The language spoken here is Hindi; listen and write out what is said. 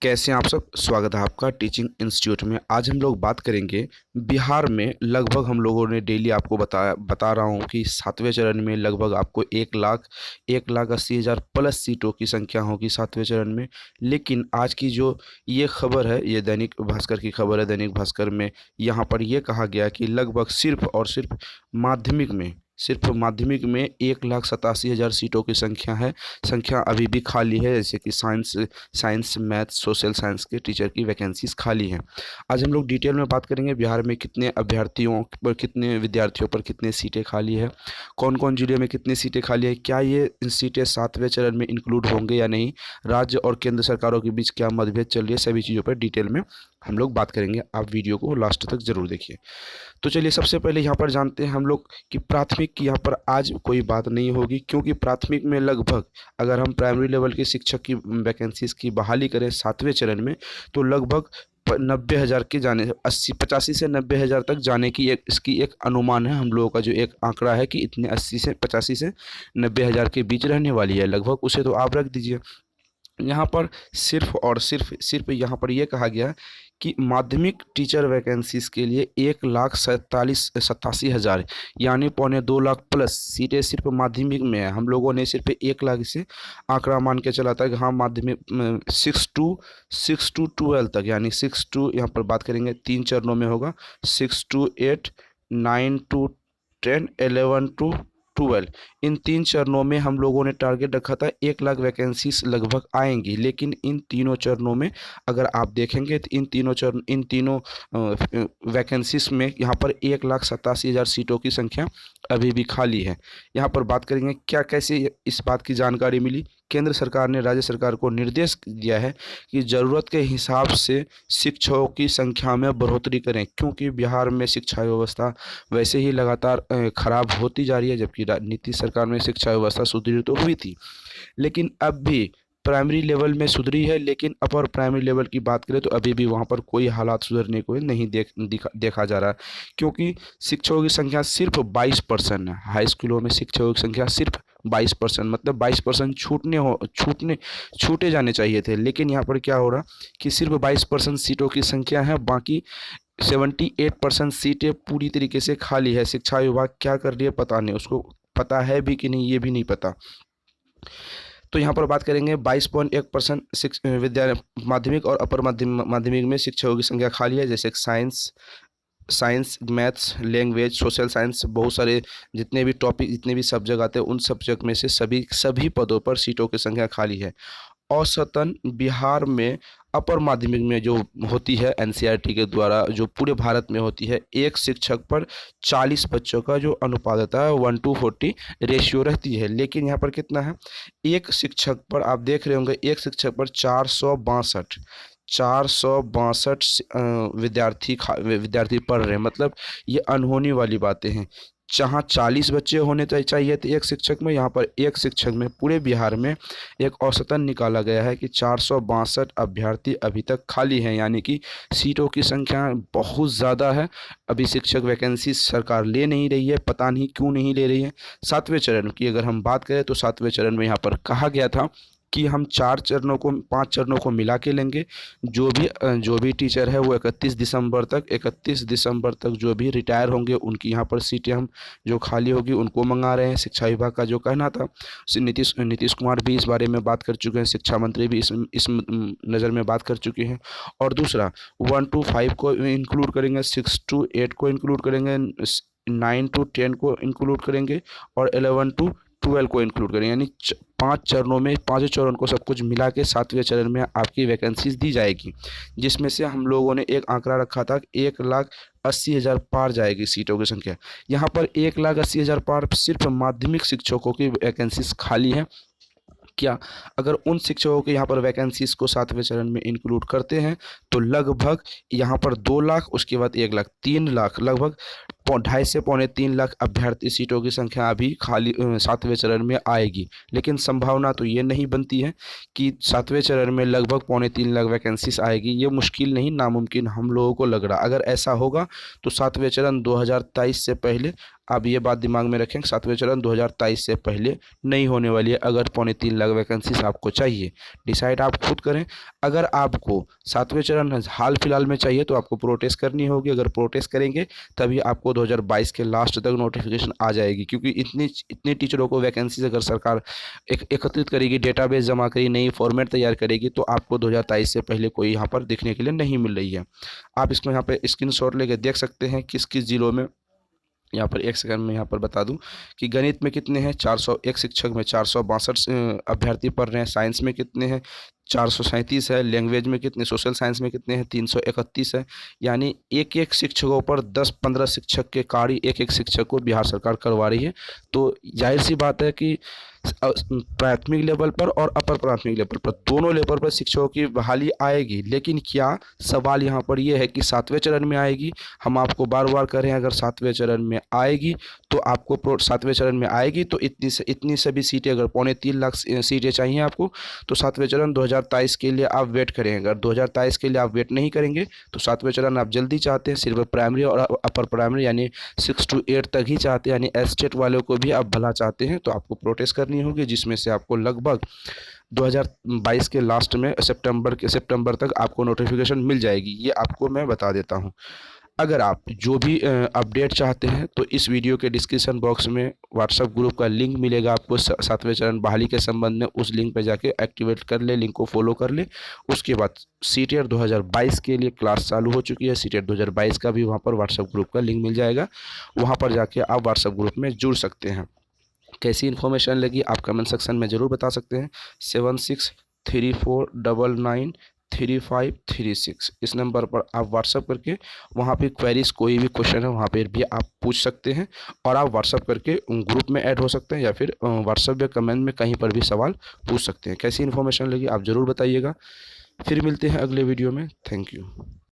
कैसे हैं आप सब। स्वागत है आपका टीचिंग इंस्टीट्यूट में। आज हम लोग बात करेंगे बिहार में। लगभग हम लोगों ने डेली आपको बता रहा हूँ कि 7वें चरण में लगभग आपको 1,80,000 प्लस सीटों की संख्या होगी 7वें चरण में। लेकिन आज की जो ये खबर है, ये दैनिक भास्कर की खबर है। दैनिक भास्कर में यहाँ पर ये कहा गया कि लगभग सिर्फ और सिर्फ माध्यमिक में 1,87,000 सीटों की संख्या अभी भी खाली है। जैसे कि साइंस मैथ सोशल साइंस के टीचर की वैकेंसीज खाली हैं। आज हम लोग डिटेल में बात करेंगे बिहार में कितने विद्यार्थियों पर कितने सीटें खाली है, कौन कौन जिले में कितनी सीटें खाली है, क्या ये सीटें 7वें चरण में इंक्लूड होंगे या नहीं, राज्य और केंद्र सरकारों के बीच क्या मतभेद चल रही है, सभी चीज़ों पर डिटेल में हम लोग बात करेंगे। आप वीडियो को लास्ट तक जरूर देखिए। तो चलिए सबसे पहले यहाँ पर जानते हैं हम लोग कि प्राथमिक की यहाँ पर आज कोई बात नहीं होगी, क्योंकि प्राथमिक में लगभग अगर हम प्राइमरी लेवल के शिक्षक की वैकेंसीज की बहाली करें 7वें चरण में, तो लगभग 90,000 के जाने 85 से 90,000 तक जाने की इसकी एक अनुमान है। हम लोगों का जो एक आंकड़ा है कि इतने 85 से 90,000 के बीच रहने वाली है लगभग, उसे तो आप रख दीजिए। यहाँ पर सिर्फ और सिर्फ यहाँ पर यह कहा गया कि माध्यमिक टीचर वैकेंसीज के लिए 1,47,87,000 यानी 2.25 लाख प्लस सीटें सिर्फ माध्यमिक में है। हम लोगों ने सिर्फ 1 लाख से आंकड़ा मान के चला था कि हाँ माध्यमिक 6 to 12 तक, यानी 6 to यहाँ पर बात करेंगे 3 चरणों में होगा, 6 to 8, 9 to 10, 11 to 12। इन 3 चरणों में हम लोगों ने टारगेट रखा था 1 लाख वैकेंसीज लगभग आएंगी। लेकिन इन तीनों चरणों में अगर आप देखेंगे तो इन तीनों वैकेंसीज में यहाँ पर 1,87,000 सीटों की संख्या अभी भी खाली है। यहाँ पर बात करेंगे क्या कैसे इस बात की जानकारी मिली। केंद्र सरकार ने राज्य सरकार को निर्देश दिया है कि ज़रूरत के हिसाब से शिक्षकों की संख्या में बढ़ोतरी करें, क्योंकि बिहार में शिक्षा व्यवस्था वैसे ही लगातार खराब होती जा रही है। जबकि नीतीश सरकार में शिक्षा व्यवस्था सुदृढ़ तो हुई थी, लेकिन अब भी प्राइमरी लेवल में सुधरी है। लेकिन अपर प्राइमरी लेवल की बात करें तो अभी भी वहाँ पर कोई हालात सुधरने को नहीं देखा जा रहा, क्योंकि शिक्षकों की संख्या सिर्फ 22% है। हाई स्कूलों में शिक्षकों की संख्या सिर्फ 22%, मतलब 22% छूटे जाने चाहिए थे। लेकिन यहाँ पर क्या हो रहा कि सिर्फ 22% सीटों की संख्या है, बाकी 78% सीटें पूरी तरीके से खाली है। शिक्षा विभाग क्या कर रही है पता नहीं, उसको पता है भी कि नहीं ये भी नहीं पता। तो यहाँ पर बात करेंगे 22.1% माध्यमिक और अपर माध्यमिक में शिक्षकों की संख्या खाली है। जैसे science maths language social science, बहुत सारे जितने भी टॉपिक जितने भी सब्जेक्ट आते हैं उन सब्जेक्ट में से सभी पदों पर सीटों की संख्या खाली है। औसतन बिहार में अपर माध्यमिक में जो होती है एनसीईआरटी के द्वारा, जो पूरे भारत में होती है, एक शिक्षक पर 40 बच्चों का जो अनुपात होता है 1:40 रेशियो रहती है। लेकिन यहाँ पर कितना है, एक शिक्षक पर आप देख रहे होंगे, एक शिक्षक पर 462 विद्यार्थी पढ़ रहे हैं। मतलब ये अनहोनी वाली बातें हैं। जहाँ 40 बच्चे होने चाहिए थे एक शिक्षक में, यहाँ पर एक शिक्षक में पूरे बिहार में एक औसतन निकाला गया है कि 462 अभ्यर्थी अभी तक खाली हैं, यानी कि सीटों की संख्या बहुत ज़्यादा है। अभी शिक्षक वैकेंसी सरकार ले नहीं रही है, पता नहीं क्यों नहीं ले रही है। 7वें चरण की अगर हम बात करें तो 7वें चरण में यहाँ पर कहा गया था कि हम 5 चरणों को मिला के लेंगे। जो भी टीचर है वो 31 दिसंबर तक जो भी रिटायर होंगे उनकी यहाँ पर सीटें हम जो खाली होगी उनको मंगा रहे हैं। शिक्षा विभाग का जो कहना था, नीतीश कुमार भी इस बारे में बात कर चुके हैं, शिक्षा मंत्री भी इस नज़र में बात कर चुके हैं। और दूसरा 1 to 5 को इंक्लूड करेंगे, 6 to 8 को इंक्लूड करेंगे, 9 to 10 को इंक्लूड करेंगे और 11 to 12 को इंक्लूड करें। यानी 5 चरणों में, 5 चरण को सब कुछ मिला के 7वें चरण में आपकी वैकेंसीज दी जाएगी, जिसमें से हम लोगों ने एक आंकड़ा रखा था 1,80,000 पार जाएगी सीटों की संख्या। यहाँ पर 1,80,000 पार सिर्फ माध्यमिक शिक्षकों की वैकेंसीज खाली है। क्या अगर उन शिक्षकों के यहाँ पर वैकेंसीज को 7वें चरण में इंक्लूड करते हैं तो लगभग यहाँ पर 2 लाख, उसके बाद 1 लाख, 3 लाख, लगभग 2.5 से 3.25 लाख अभ्यर्थी सीटों की संख्या अभी खाली 7वें चरण में आएगी, लेकिन संभावना तो ये नहीं बनती है कि 7वें चरण में लगभग 2.25 लाख वैकेंसीज आएगी। ये मुश्किल नहीं, नामुमकिन हम लोगों को लग रहा। अगर ऐसा होगा तो 7वें चरण 2023 से पहले, आप ये बात दिमाग में रखें, 7वें चरण 2023 से पहले नहीं होने वाली है। अगर 2.25 लाख वैकेंसीज आपको चाहिए, डिसाइड आप खुद करें। अगर आपको 7वें चरण हाल फिलहाल में चाहिए तो आपको प्रोटेस्ट करनी होगी। अगर प्रोटेस्ट करेंगे तभी आपको 2022 के लास्ट तक नोटिफिकेशन आ जाएगी, क्योंकि इतनी टीचरों को वैकेंसीज अगर सरकार एकत्रित करेगी, डेटाबेस जमा करेगी, नई फॉर्मेट तैयार करेगी, तो आपको 2023 से पहले कोई यहाँ पर देखने के लिए नहीं मिल रही है। आप इसको यहाँ पे स्क्रीनशॉट लेके देख सकते हैं किस किस जिलों में। यहाँ पर एक सेकंड में यहाँ पर बता दूं कि गणित में कितने हैं, 401 शिक्षक में 462 अभ्यर्थी पढ़ रहे हैं। साइंस में कितने हैं, 437 है। लैंग्वेज में कितने, सोशल साइंस में कितने हैं, 331 है। यानी एक एक शिक्षकों पर 10-15 शिक्षक के कार्य एक एक शिक्षक को बिहार सरकार करवा रही है। तो जाहिर सी बात है कि प्राथमिक लेवल पर और अपर प्राथमिक लेवल पर, दोनों लेवल पर शिक्षकों की बहाली आएगी। लेकिन क्या सवाल यहाँ पर यह है कि 7वें चरण में आएगी। हम आपको बार बार कह रहे हैं, अगर 7वें चरण में आएगी तो आपको 7वें चरण में आएगी तो इतनी सभी सीटें, अगर 2.25 लाख सीटें चाहिए आपको, तो 7वें चरण 2023 के लिए आप वेट करें। अगर 2023 के लिए आप वेट नहीं करेंगे तो 7वें चरण आप जल्दी चाहते हैं, सिर्फ प्राइमरी और अपर प्राइमरी यानी 6 to 8 तक ही चाहते हैं, यानी एस्टेट वालों को भी आप भला चाहते हैं, तो आपको प्रोटेस्ट करनी होगी, जिसमें से आपको लगभग 2022 के लास्ट में सितंबर तक आपको नोटिफिकेशन मिल जाएगी। ये आपको मैं बता देता हूँ। अगर आप जो भी अपडेट चाहते हैं तो इस वीडियो के डिस्क्रिप्शन बॉक्स में व्हाट्सएप ग्रुप का लिंक मिलेगा आपको 7वें चरण बहाली के संबंध में। उस लिंक पर जाके एक्टिवेट कर ले, लिंक को फॉलो कर ले। उसके बाद सीटेट 2022 के लिए क्लास चालू हो चुकी है। सीटेट 2022 का भी वहाँ पर व्हाट्सएप ग्रुप का लिंक मिल जाएगा, वहाँ पर जाके आप व्हाट्सएप ग्रुप में जुड़ सकते हैं। कैसी इन्फॉर्मेशन लगी आप कमेंट सेक्शन में ज़रूर बता सकते हैं। 7634993536 इस नंबर पर आप व्हाट्सअप करके वहाँ पे क्वेरीज, कोई भी क्वेश्चन है वहाँ पे भी आप पूछ सकते हैं, और आप व्हाट्सअप करके ग्रुप में ऐड हो सकते हैं, या फिर व्हाट्सअप या कमेंट में कहीं पर भी सवाल पूछ सकते हैं। कैसी इन्फॉर्मेशन लगी आप ज़रूर बताइएगा। फिर मिलते हैं अगले वीडियो में। Thank you.